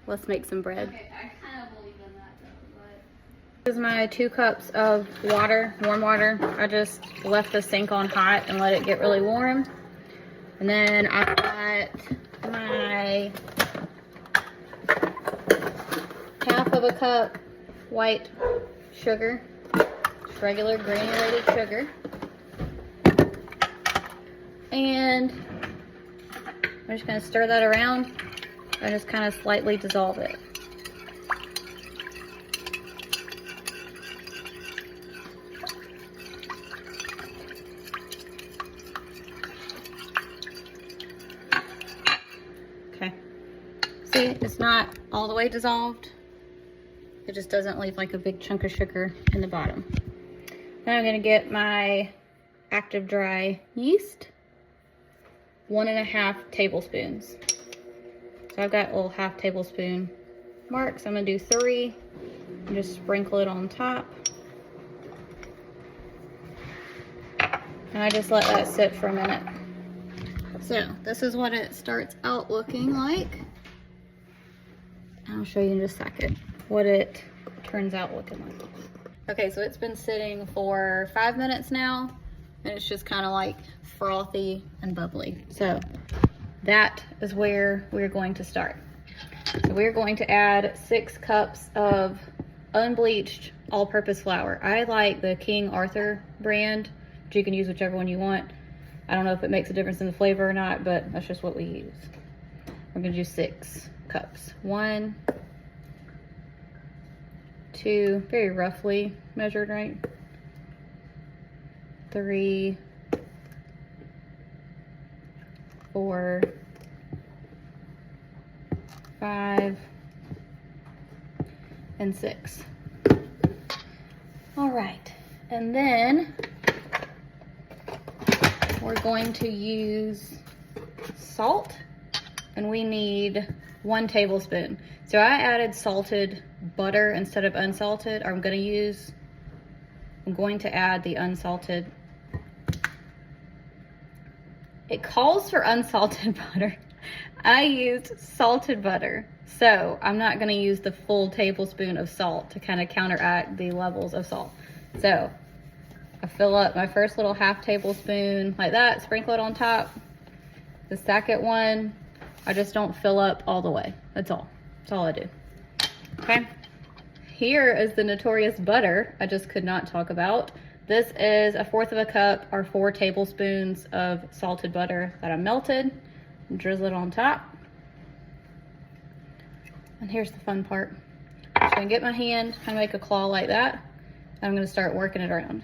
let's make some bread. Okay, I kind of believe in that though, but... This is my 2 cups of water, warm water. I just left the sink on hot and let it get really warm. And then I've got my half of a cup white sugar, just regular granulated sugar. And I'm just gonna stir that around and just kind of slightly dissolve it. Okay, see, it's not all the way dissolved. It just doesn't leave like a big chunk of sugar in the bottom. Now I'm gonna get my active dry yeast, 1.5 tablespoons. So I've got little half tablespoon marks. I'm gonna do 3 and just sprinkle it on top. And I just let that sit for a minute. So this is what it starts out looking like. I'll show you in just a second what it turns out looking like. Okay, so it's been sitting for 5 minutes now, and it's just kind of like frothy and bubbly. So that is where we're going to start. So we're going to add 6 cups of unbleached all-purpose flour. I like the King Arthur brand, but you can use whichever one you want. I don't know if it makes a difference in the flavor or not, but that's just what we use. We're gonna do 6 cups. 1, 2, very roughly measured, right? 3, 4, 5, and 6. All right, and then we're going to use salt, and we need 1 tablespoon. So I added salted butter instead of unsalted. I'm going to add the unsalted. It calls for unsalted butter. I used salted butter, so I'm not going to use the full tablespoon of salt to kind of counteract the levels of salt. So I fill up my first little half tablespoon like that, sprinkle it on top. The second one, I just don't fill up all the way. That's all I do. Okay. Here is the notorious butter I just could not talk about. This is 1/4 cup or 4 tablespoons of salted butter that I melted and drizzle it on top. And here's the fun part. I'm just gonna get my hand, kind of make a claw like that, and I'm gonna start working it around.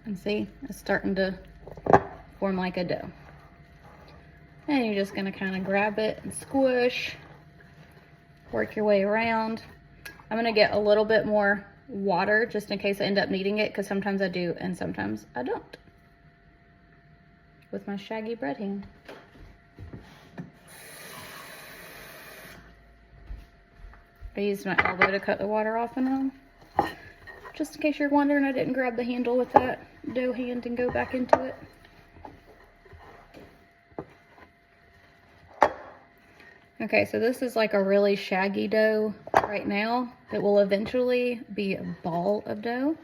And see, it's starting to form like a dough. And you're just gonna kind of grab it and squish, work your way around. I'm gonna get a little bit more water just in case I end up needing it, because sometimes I do and sometimes I don't. With my shaggy bread hand. I used my elbow to cut the water off and on. Just in case you're wondering, I didn't grab the handle with that dough hand and go back into it. Okay, so this is like a really shaggy dough right now. It will eventually be a ball of dough.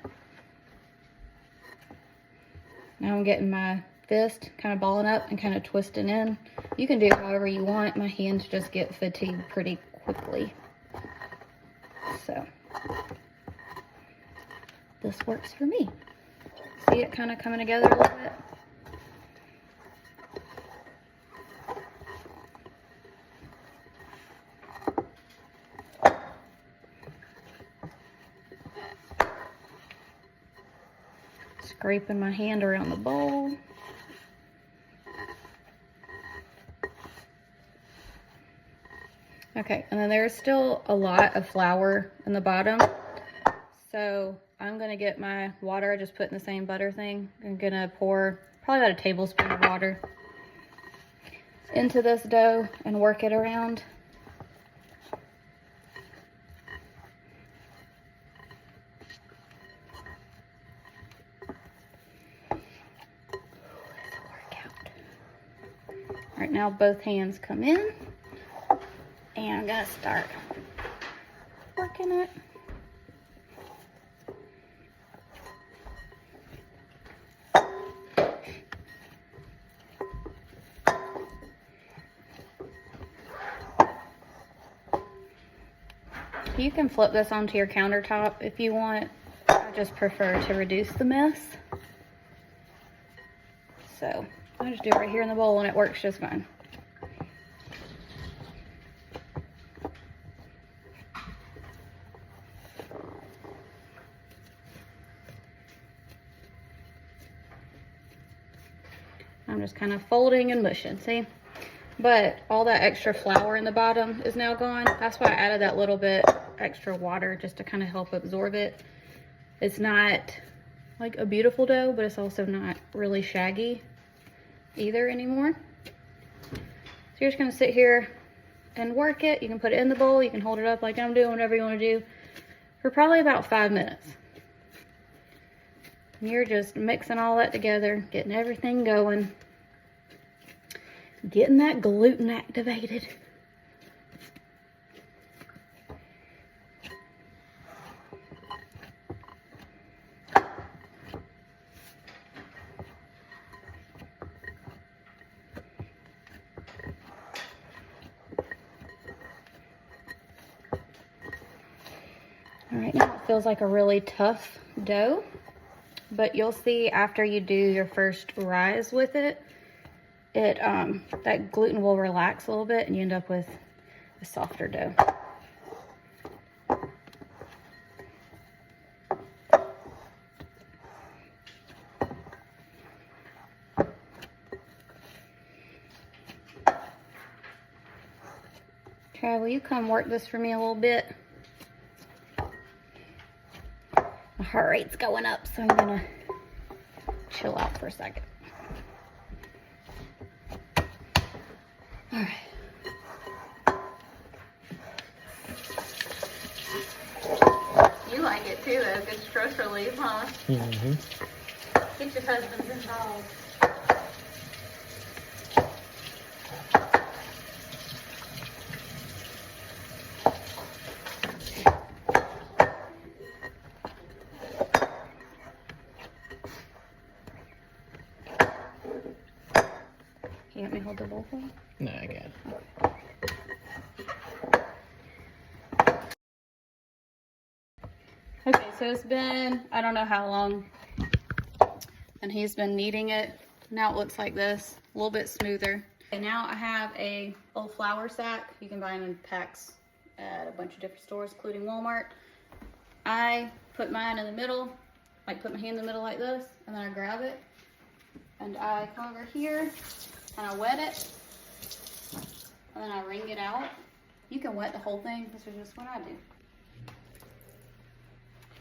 Now I'm getting my fist kind of balling up and kind of twisting in. You can do it however you want. My hands just get fatigued pretty quickly. So this works for me. See it kind of coming together a little bit? Scraping my hand around the bowl. Okay, and then there's still a lot of flour in the bottom. So I'm gonna get my water I just put in the same butter thing. I'm gonna pour probably about a tablespoon of water into this dough and work it around. now both hands come in, and I'm gonna start working it. You can flip this onto your countertop if you want. I just prefer to reduce the mess. So I just do it right here in the bowl and it works just fine. I'm just kind of folding and mushing, see? But all that extra flour in the bottom is now gone. That's why I added that little bit extra water, just to kind of help absorb it. It's not like a beautiful dough, but it's also not really shaggy either anymore. So you're just gonna sit here and work it. You can put it in the bowl, you can hold it up like I'm doing, whatever you want to do, for probably about 5 minutes. And you're just mixing all that together, getting everything going, getting that gluten activated. All right, now it feels like a really tough dough, but you'll see after you do your first rise with it, that gluten will relax a little bit and you end up with a softer dough. Okay, will you come work this for me a little bit? My heart rate's going up, so I'm gonna chill out for a second. All right. You like it too, though. Good stress relief, huh? Mm-hmm. Get your husbands involved. You want me to hold the bowl for you? No, I got it. Okay, so it's been, I don't know how long, and he's been kneading it. Now it looks like this, a little bit smoother. And now I have a little flour sack. You can buy them in packs at a bunch of different stores, including Walmart. I put mine in the middle, like put my hand in the middle like this, and then I grab it, and I come over here, and I wet it, and then I wring it out. You can wet the whole thing. This is just what I do.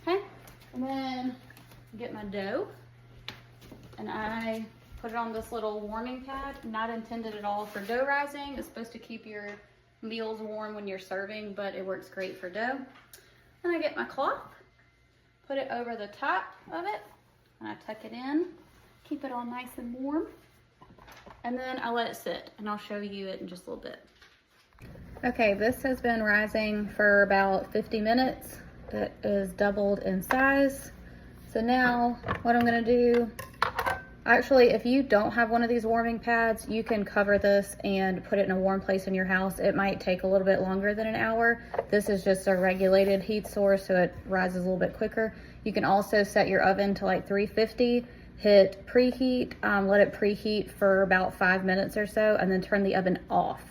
Okay, and then get my dough, and I put it on this little warming pad. Not intended at all for dough rising. It's supposed to keep your meals warm when you're serving, but it works great for dough. Then I get my cloth, put it over the top of it, and I tuck it in, keep it all nice and warm, and then I let it sit, and I'll show you it in just a little bit. Okay, this has been rising for about 50 minutes. It is doubled in size. So now what I'm gonna do, actually, if you don't have one of these warming pads, you can cover this and put it in a warm place in your house. It might take a little bit longer than an hour. This is just a regulated heat source, so it rises a little bit quicker. You can also set your oven to like 350, hit preheat, let it preheat for about 5 minutes or so, and then turn the oven off.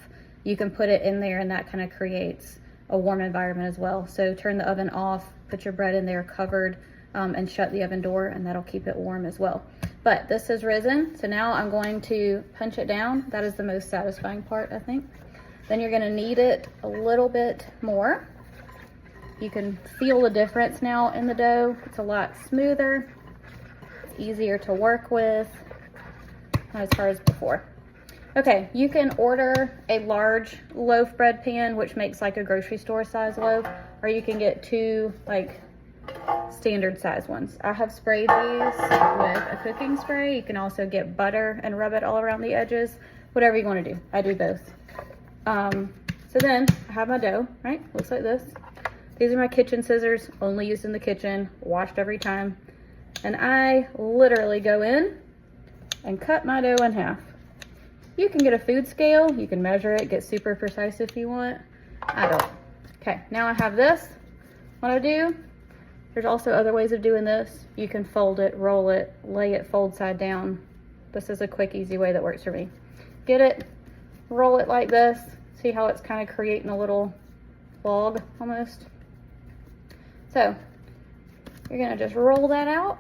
You can put it in there and that kind of creates a warm environment as well. So turn the oven off, put your bread in there covered, and shut the oven door, and that'll keep it warm as well. But this has risen, so now I'm going to punch it down. That is the most satisfying part, I think. Then you're gonna knead it a little bit more. You can feel the difference now in the dough. It's a lot smoother, it's easier to work with, not as hard as before. Okay, you can order a large loaf bread pan, which makes like a grocery store size loaf, or you can get two like standard size ones. I have sprayed these with a cooking spray. You can also get butter and rub it all around the edges, whatever you want to do. I do both. So then I have my dough, right? Looks like this. These are my kitchen scissors, only used in the kitchen, washed every time. And I literally go in and cut my dough in half. You can get a food scale, you can measure it, get super precise if you want. I don't. Okay, now I have this. What I do, there's also other ways of doing this. You can fold it, roll it, lay it fold side down. This is a quick, easy way that works for me. Get it, roll it like this. See how it's kind of creating a little log almost? So you're gonna just roll that out,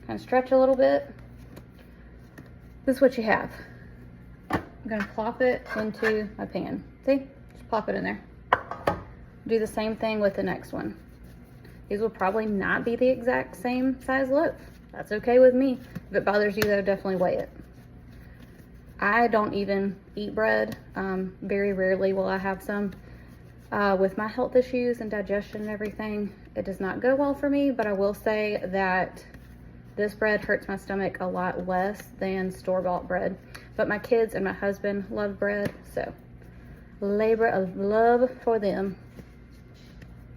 kind of stretch a little bit. This is what you have. I'm gonna plop it into my pan. See, just plop it in there. Do the same thing with the next one. These will probably not be the exact same size loaf. That's okay with me. If it bothers you though, definitely weigh it. I don't even eat bread. Very rarely will I have some. With my health issues and digestion and everything, it does not go well for me, but I will say that this bread hurts my stomach a lot less than store-bought bread. But my kids and my husband love bread, so labor of love for them.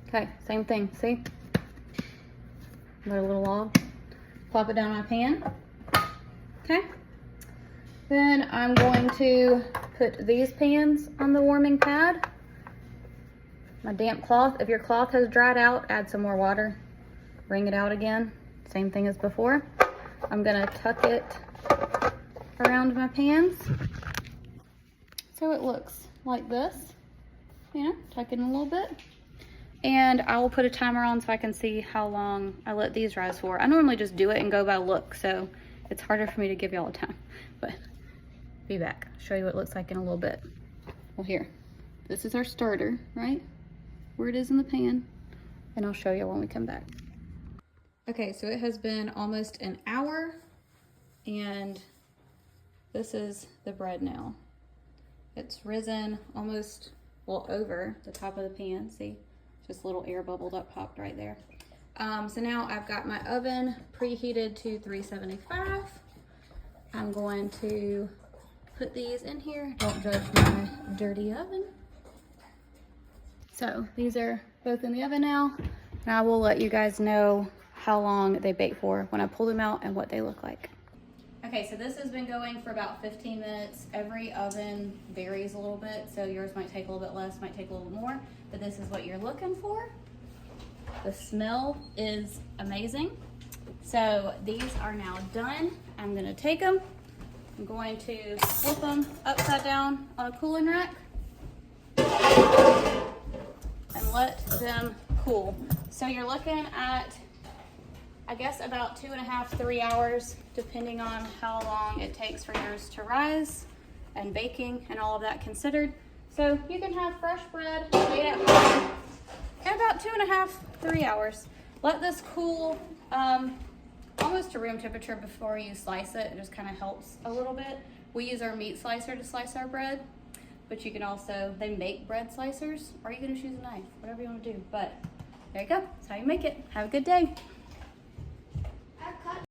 Okay, same thing, see? Another little log. Plop it down in my pan. Okay. Then I'm going to put these pans on the warming pad. My damp cloth. If your cloth has dried out, add some more water. Wring it out again. Same thing as before. I'm gonna tuck it around my pans. So it looks like this. You know, tuck it in a little bit. And I will put a timer on so I can see how long I let these rise for. I normally just do it and go by look, so it's harder for me to give y'all a time. But be back, show you what it looks like in a little bit. Well, here, this is our starter, right? Where it is in the pan, and I'll show you when we come back. Okay, so it has been almost an hour, and this is the bread now. It's risen almost, well, over the top of the pan, see? Just a little air bubbled up, popped right there. So now I've got my oven preheated to 375. I'm going to put these in here. Don't judge my dirty oven. So these are both in the oven now, and I will let you guys know how long they bake for when I pull them out and what they look like. Okay, so this has been going for about 15 minutes. Every oven varies a little bit, so yours might take a little bit less, might take a little more, but this is what you're looking for. The smell is amazing. So these are now done. I'm gonna take them. I'm going to flip them upside down on a cooling rack and let them cool. So you're looking at, I guess, about 2.5 to 3 hours, depending on how long it takes for yours to rise and baking and all of that considered. So you can have fresh bread made at home in about 2.5 to 3 hours. Let this cool almost to room temperature before you slice it. It just kind of helps a little bit. We use our meat slicer to slice our bread, but you can also, they make bread slicers, or you can just use a knife, whatever you want to do. But there you go, that's how you make it. Have a good day.